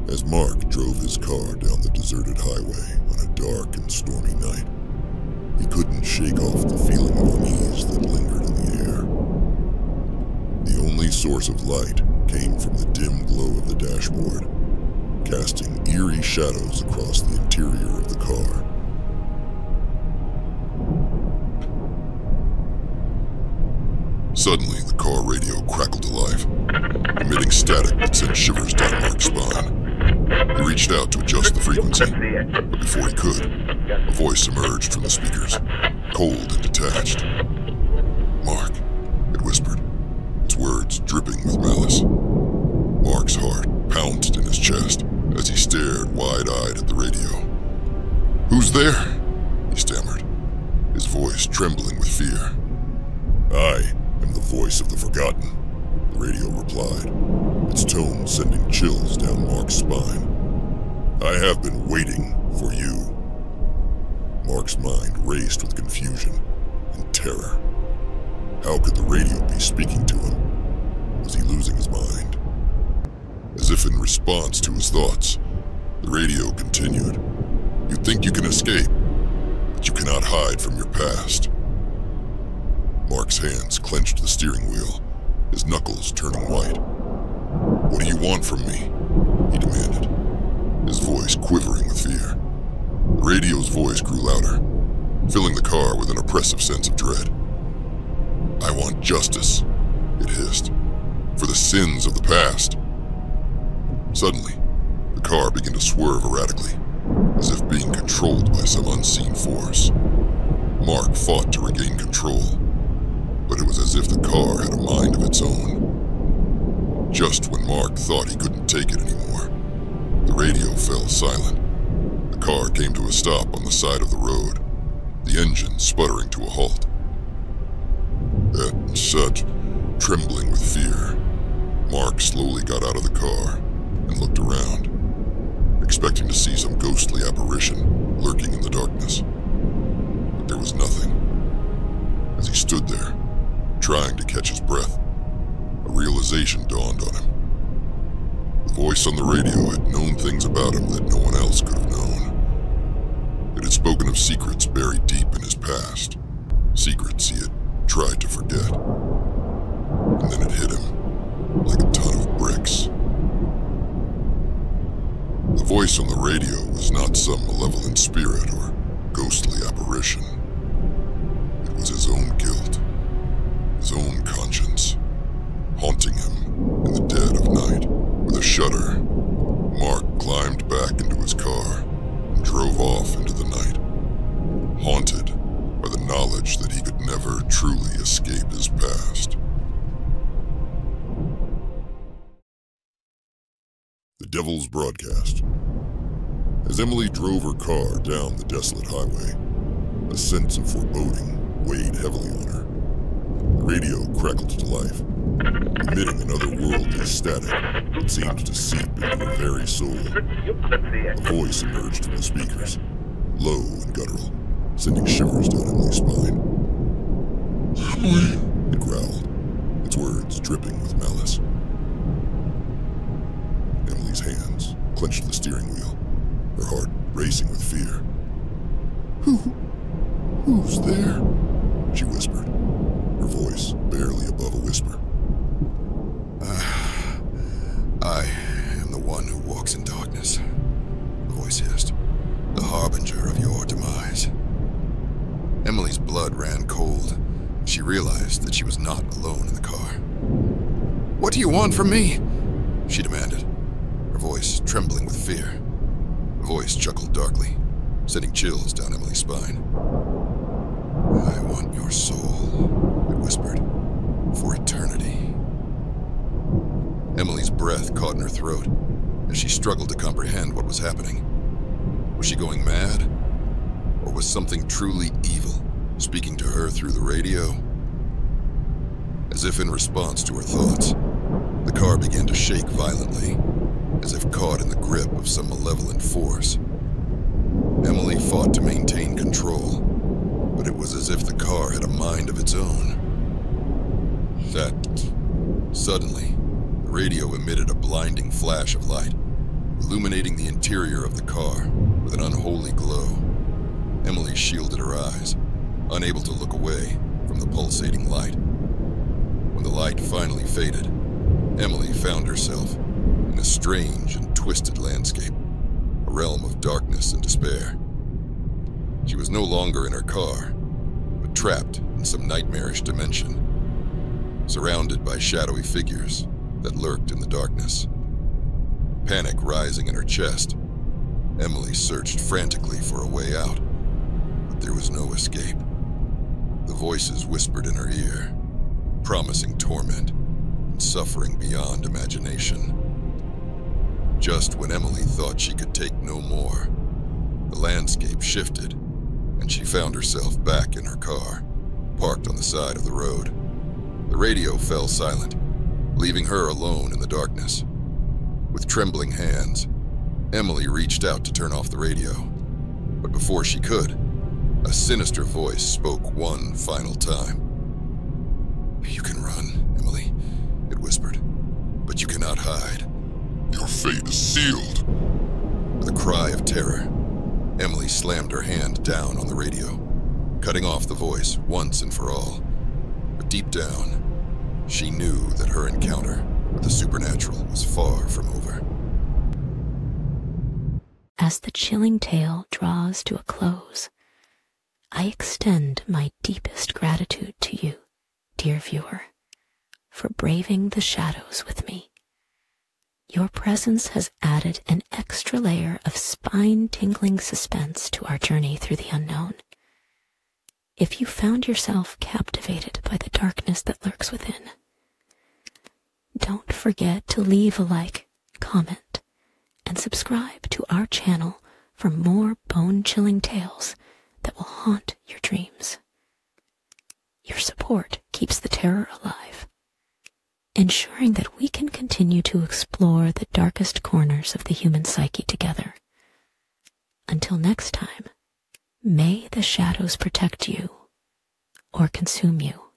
As Mark drove his car down the deserted highway on a dark and stormy night, he couldn't shake off the feeling of unease that lingered in the air. The only source of light came from the dim glow of the dashboard, casting eerie shadows across the interior of the car. Suddenly, the car radio crackled to life, emitting static that sent shivers down Mark's spine. He reached out to adjust the frequency, but before he could, a voice emerged from the speakers, cold and detached. "Mark," it whispered, its words dripping with malice. Mark's heart pounced in his chest as he stared wide-eyed at the radio. "Who's there?" he stammered, his voice trembling with fear. "I am the voice of the forgotten," the radio replied, its tone sending chills down Mark's spine. "I have been waiting for you." Mark's mind raced with confusion and terror. How could the radio be speaking to him? Was he losing his mind? As if in response to his thoughts, the radio continued. "You think you can escape, but you cannot hide from your past." Mark's hands clenched the steering wheel, his knuckles turning white. "What do you want from me?" he demanded, his voice quivering with fear. The radio's voice grew louder, filling the car with an oppressive sense of dread. "I want justice," it hissed, "for the sins of the past." Suddenly, the car began to swerve erratically, as if being controlled by some unseen force. Mark fought to regain control, but it was as if the car had a mind of its own. Just when Mark thought he couldn't take it anymore, the radio fell silent. The car came to a stop on the side of the road, the engine sputtering to a halt. At such, trembling with fear, Mark slowly got out of the car and looked around, expecting to see some ghostly apparition lurking in the darkness. But there was nothing. As he stood there, trying to catch his breath, a realization dawned on him. The voice on the radio had known things about him that no one else could have known. It had spoken of secrets buried deep in his past, secrets he had tried to forget. And then it hit him like a ton of bricks. The voice on the radio was not some malevolent spirit or ghostly apparition. It was his own guilt, his own conscience, haunting him in the dead of night. With a shudder, Mark climbed back into his car and drove off into the night, haunted by the knowledge that he could never truly escape his past. The Devil's Broadcast. As Emily drove her car down the desolate highway, a sense of foreboding weighed heavily on her. The radio crackled to life, emitting an otherworldly static that seemed to seep into her very soul. A voice emerged from the speakers, low and guttural, sending shivers down Emily's spine. "Emily," it growled, its words dripping with malice. Emily's hands clenched the steering wheel, her heart racing with fear. Who's there?" she whispered, her voice barely above a whisper. I am the one who walks in darkness," the voice hissed, "the harbinger of your demise." Emily's blood ran cold. She realized that she was not alone in the car. "What do you want from me?" she demanded, her voice trembling with fear. The voice chuckled darkly, sending chills down Emily's spine. "I want your soul," it whispered, "for eternity." Emily's breath caught in her throat as she struggled to comprehend what was happening. Was she going mad? Or was something truly evil speaking to her through the radio? As if in response to her thoughts, the car began to shake violently, as if caught in the grip of some malevolent force. Emily fought to maintain control, but it was as if the car had a mind of its own. Suddenly, the radio emitted a blinding flash of light, illuminating the interior of the car with an unholy glow. Emily shielded her eyes, unable to look away from the pulsating light. When the light finally faded, Emily found herself in a strange and twisted landscape, a realm of darkness and despair. She was no longer in her car, but trapped in some nightmarish dimension, surrounded by shadowy figures that lurked in the darkness. Panic rising in her chest, Emily searched frantically for a way out, but there was no escape. The voices whispered in her ear, promising torment and suffering beyond imagination. Just when Emily thought she could take no more, the landscape shifted, and she found herself back in her car, parked on the side of the road. The radio fell silent, leaving her alone in the darkness. With trembling hands, Emily reached out to turn off the radio, but before she could, a sinister voice spoke one final time. "You can run, Emily," it whispered, "but you cannot hide. Your fate is sealed." With a cry of terror, Emily slammed her hand down on the radio, cutting off the voice once and for all. But deep down, she knew that her encounter with the supernatural was far from over. As the chilling tale draws to a close, I extend my deepest gratitude to you, dear viewer, for braving the shadows with me. Your presence has added an extra layer of spine-tingling suspense to our journey through the unknown. If you found yourself captivated by the darkness that lurks within, don't forget to leave a like, comment, and subscribe to our channel for more bone-chilling tales that will haunt your dreams. Your support keeps the terror alive, ensuring that we can continue to explore the darkest corners of the human psyche together. Until next time, may the shadows protect you or consume you.